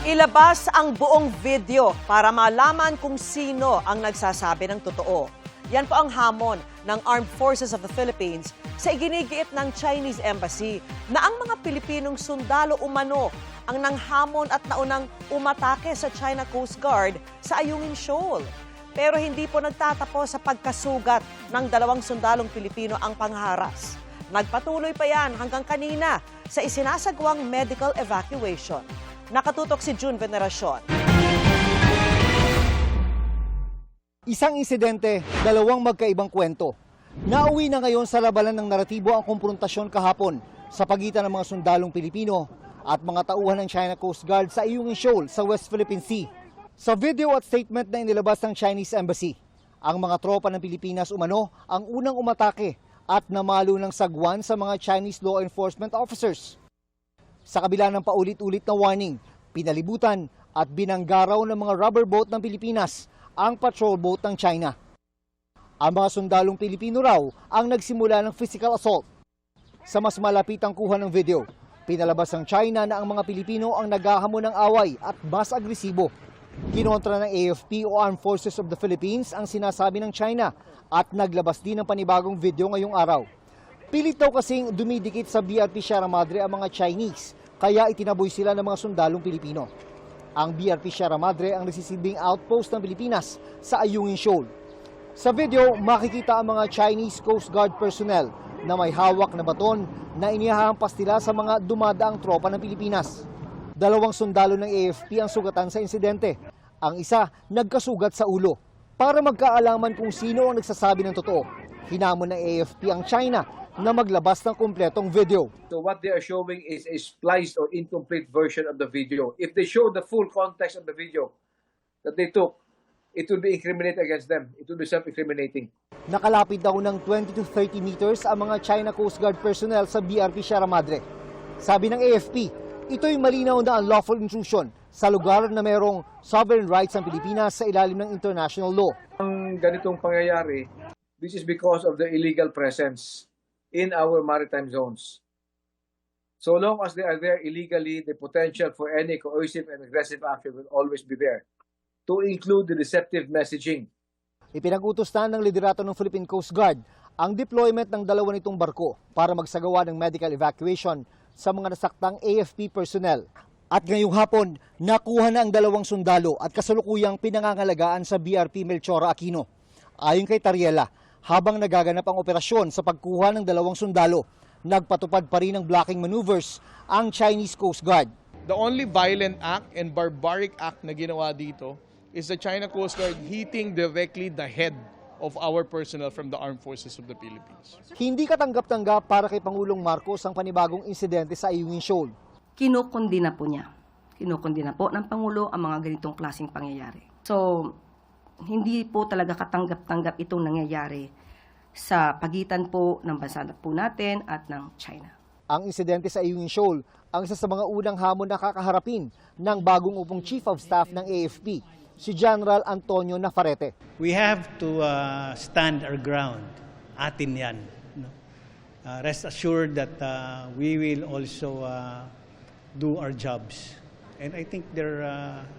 Ilabas ang buong video para malaman kung sino ang nagsasabi ng totoo. Yan po ang hamon ng Armed Forces of the Philippines sa iginigiit ng Chinese Embassy na ang mga Pilipinong sundalo umano ang nanghamon at naunang umatake sa China Coast Guard sa Ayungin Shoal. Pero hindi po nagtatapos sa pagkasugat ng 2 sundalong Pilipino ang pangharas. Nagpatuloy pa yan hanggang kanina sa isinasagawang medical evacuation. Nakatutok si June Veneracion. Isang insidente, 2 magkaibang kwento. Nauwi na ngayon sa labanan ng naratibo ang kumprontasyon kahapon sa pagitan ng mga sundalong Pilipino at mga tauhan ng China Coast Guard sa Ayungin Shoal sa West Philippine Sea. Sa video at statement na inilabas ng Chinese Embassy, ang mga tropa ng Pilipinas umano ang unang umatake at namalo ng sagwan sa mga Chinese law enforcement officers. Sa kabila ng paulit-ulit na warning, pinalibutan at binanggaraw ng mga rubber boat ng Pilipinas ang patrol boat ng China. Ang mga sundalong Pilipino raw ang nagsimula ng physical assault. Sa mas malapitang kuha ng video, pinalabas ng China na ang mga Pilipino ang naghahamon ng away at mas agresibo. Kinontra ng AFP o Armed Forces of the Philippines ang sinasabi ng China at naglabas din ng panibagong video ngayong araw. Pilit daw kasing dumidikit sa BRP Sierra Madre ang mga Chinese, kaya itinaboy sila ng mga sundalong Pilipino. Ang BRP Sierra Madre ang nagsisilbing outpost ng Pilipinas sa Ayungin Shoal. Sa video, makikita ang mga Chinese Coast Guard personnel na may hawak na baton na inihahampas nila sa mga dumadaang tropa ng Pilipinas. 2 sundalo ng AFP ang sugatan sa insidente. Ang isa, nagkasugat sa ulo. Para magkaalaman kung sino ang nagsasabi ng totoo, hinamon ng AFP ang China na maglabas ng kumpletong video. So what they are showing is a spliced or incomplete version of the video. If they show the full context of the video that they took, it will be incriminated against them. It will be self-incriminating. Nakalapit daw ng 20 to 30 meters ang mga China Coast Guard personnel sa BRP Sierra Madre. Sabi ng AFP, ito'y malinaw na unlawful intrusion sa lugar na mayroong sovereign rights ang Pilipinas sa ilalim ng international law. Ang ganitong pangyayari, this is because of the illegal presence in our maritime zones. So long as they are there illegally, the potential for any coercive and aggressive action will always be there, to include the deceptive messaging. Ipinag-utos na ng liderato ng Philippine Coast Guard ang deployment ng 2 nitong barko para magsagawa ng medical evacuation sa mga nasaktang AFP personnel. At ngayong hapon, nakuha na ang 2 sundalo at kasalukuyang pinangangalagaan sa BRP Melchora Aquino. Ayon kay Tariela, habang nagaganap ang operasyon sa pagkuha ng 2 sundalo, nagpatupad pa rin ng blocking maneuvers ang Chinese Coast Guard. The only violent act and barbaric act na ginawa dito is the China Coast Guard hitting directly the head of our personnel from the Armed Forces of the Philippines. Hindi katanggap-tanggap para kay Pangulong Marcos ang panibagong insidente sa Ayungin Shoal. Kinukundina po niya. Kinukundina po ng Pangulo ang mga ganitong klaseng pangyayari. So, hindi po talaga katanggap-tanggap itong nangyayari sa pagitan po ng bansa po natin at ng China. Ang insidente sa Ayungin Shoal ang isa sa mga unang hamon na kakaharapin ng bagong upong Chief of Staff ng AFP, si General Antonio Nafarrete. We have to stand our ground. Atin yan. No? Rest assured that we will also do our jobs. And I think they're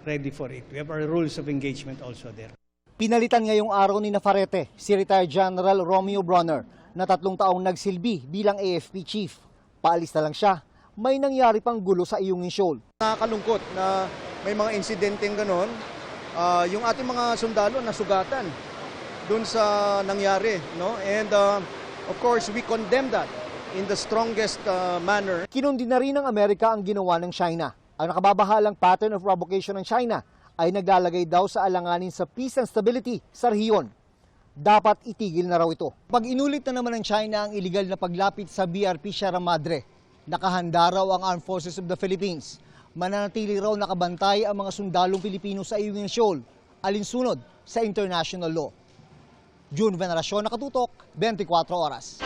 ready for it. We have our rules of engagement also there. Pinalitan ngayong araw ni Nafarrete si Retired General Romeo Bronner na 3 taong nagsilbi bilang AFP Chief. Paalis na lang siya, may nangyari pang gulo sa Ayungin Shoal. Nakakalungkot na may mga insidenteng ganon. Yung ating mga sundalo nasugatan doon sa nangyari. No? And of course, we condemn that in the strongest manner. Kinundi na rin ng Amerika ang ginawa ng China. Ang nakababahalang pattern of provocation ng China ay naglalagay daw sa alanganin sa peace and stability sa rehiyon. Dapat itigil na raw ito. Pag inulit na naman ng China ang iligal na paglapit sa BRP Sierra Madre, nakahanda raw ang Armed Forces of the Philippines. Mananatili raw nakabantay ang mga sundalong Pilipino sa Ayungin Shoal, alinsunod sa international law. June Veneracion, Nakatutok, 24 Oras.